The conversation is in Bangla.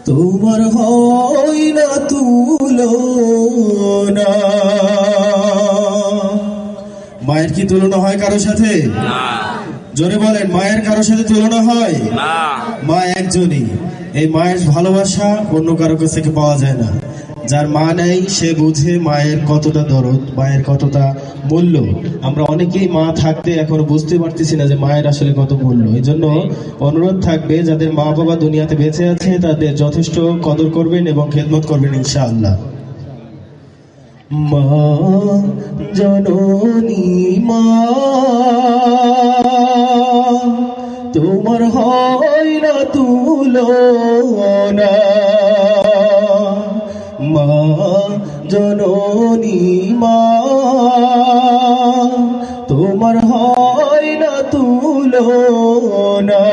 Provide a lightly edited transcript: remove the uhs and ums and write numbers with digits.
তোমার হয় না তুলনা। মায়ের কি তুলনা হয় কারোর সাথে? জোরে বলেন, মায়ের কারোর সাথে তুলনা হয়? মা একজনই। এই মায়ের ভালোবাসা অন্য কারো কাছ থেকে পাওয়া যায় না। যার মা নেই সে বুঝে মায়ের কতটা দরদ, মায়ের কতটা মূল্য। আমরা অনেকেই মা থাকতে এখনো বুঝতে পারতেছি না যে মায়ের আসলে কত মূল্য। এই জন্য অনুরোধ থাকবে, যাদের মা বাবা দুনিয়াতে বেঁচে আছে তাদের যথেষ্ট কদর করবেন এবং খেদমত করবেন ইনশাআল্লাহ। মা জননী মা, তোমার হয় না তুলনা। মা জননী মা, তোমার হয় না তুলনা।